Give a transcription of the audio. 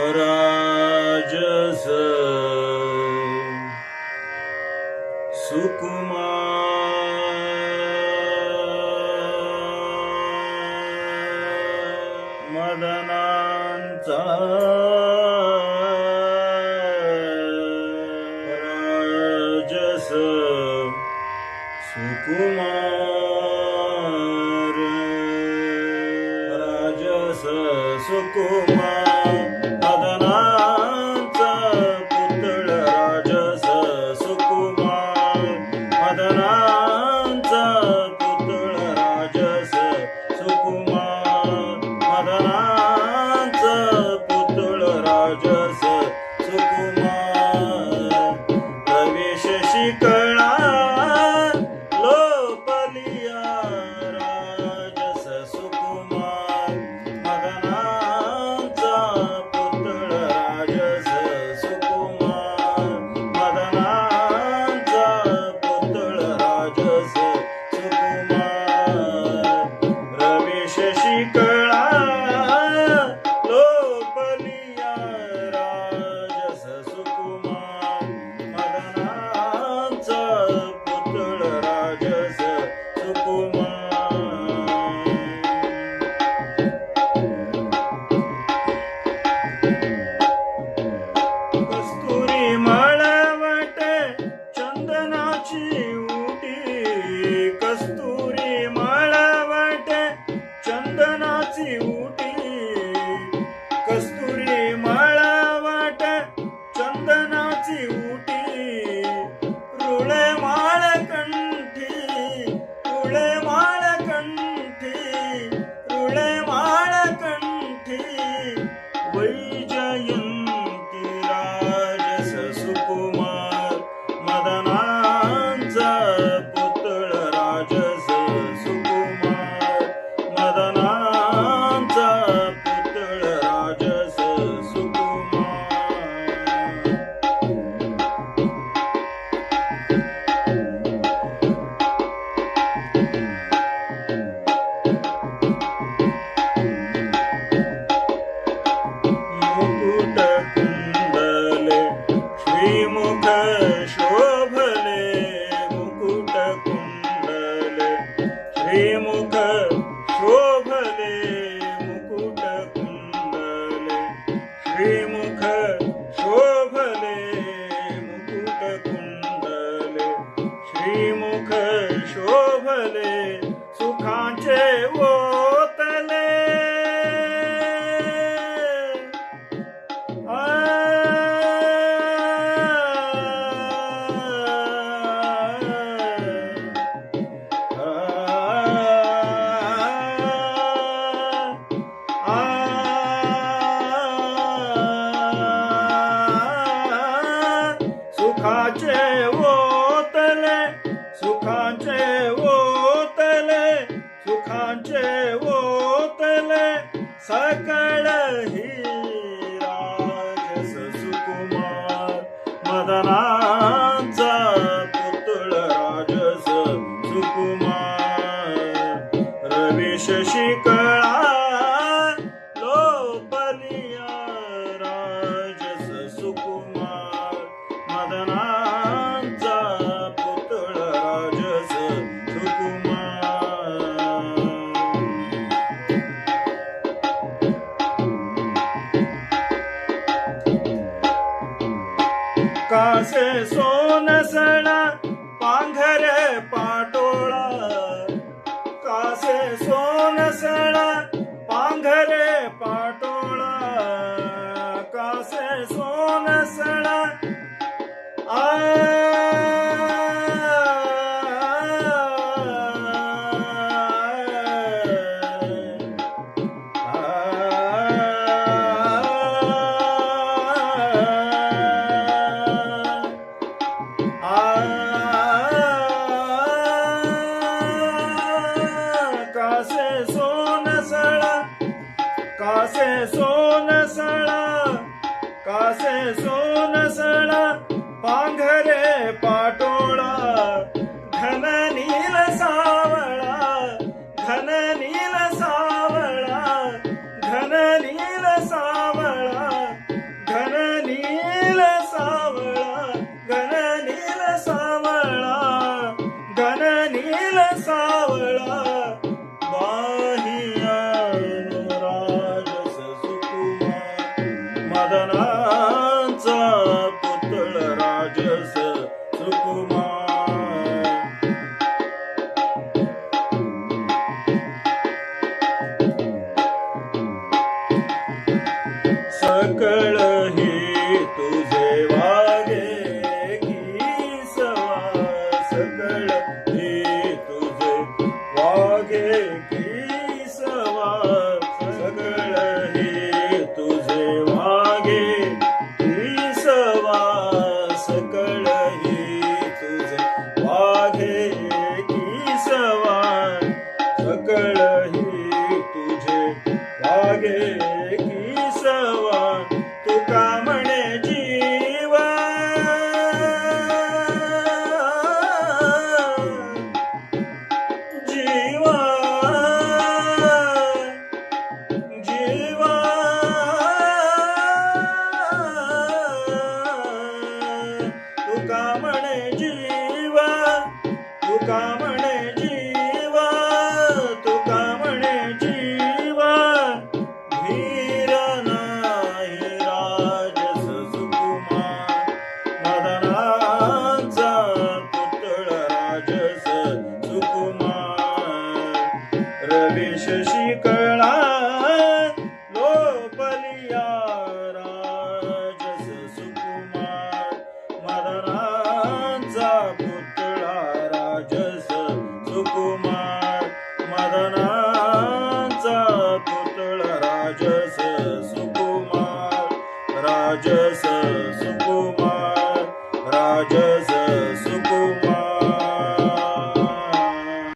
राजस सुकुमार मदनांचा राजस सुकुमार राजस सुकुमार मदनांचा पुतळ राजस सुकुमार मदनांचा पुतळ राजस सुकुमार मदनांचा पुतळ राजस सुकुमार प्रवेश शिकळा लोपलिया राजस सुकुमार मदनांचा पुतळ राजस सुकुमार मदनांचा पुतळ राजस सुकुमार रवेश शिकळा लोपलिया राजस सुकुमार मदनांचा पुतळ राजस सुकुमार कस्तुरी मळवट चंदनाची उटी कस्तुरी मळवट चंदनाची उटी कस्तुरी मळवट चंदनाची उटी रुळे माळ कंठी रुळे माळ कंठी रुळे माळ कंठी वैजयंती राजस सुकुमार मदनांचा पुतळ राजस सुकुमार मदनांचा पुतळ राजस सुकुमार मुकुट कुंडले श्रीमुख शोभले मुकुट कुंडले श्रीमुख शोभले मुकुट कुंडले श्रीमुख शोभले मुकुट कुंडले श्रीमुख शोभले सुखाचे ओतले सुखाचे ओतले सुखाचे ओतले सुखाचे ओतले सकळ ही राजस सुकुमार मदनांचा पुतळ राजस सुकुमार रवेश शिकळा लोपलिया राजस सुकुमार मदनांचा पुतळ राजस सुकुमार कासे सोनसणा पांघर पाटोळा कासे सोनसणा पांघर पाटोळा कासे सोनसणा कासे सोन सळा पांघरे पाटोळा घन नील सावळा घन नील सावळा घन नील सावळा घन नील सावळा घन नील सावळा घन नील सावळा बाहिया राजस सुकुमार मदनाचा पुतळ राजस सुकुमार सकळ हे तुझे वागे की सवा सकळ हे तुझे वागे की सवा सकळ हे तुझे वागे की सवा सकळ हे तुझे वागे की सवा सकळ हे तुझे वागे की सवा तुका म्हणे जीवा जीवा जीवा तुका म्हणे जीवा तुका म्हणे जीवा तुका म्हणे जीवा धीर नाही राजस सुकुमार मदनाचा पुतळ राजस सुकुमार रवी शशी कळा लोपलिया राजस सुकुमार मदनाचा पुतळा राजस सुकुमार मदनाचा पुतळ राजस सुकुमार राजस सुकुमार राजस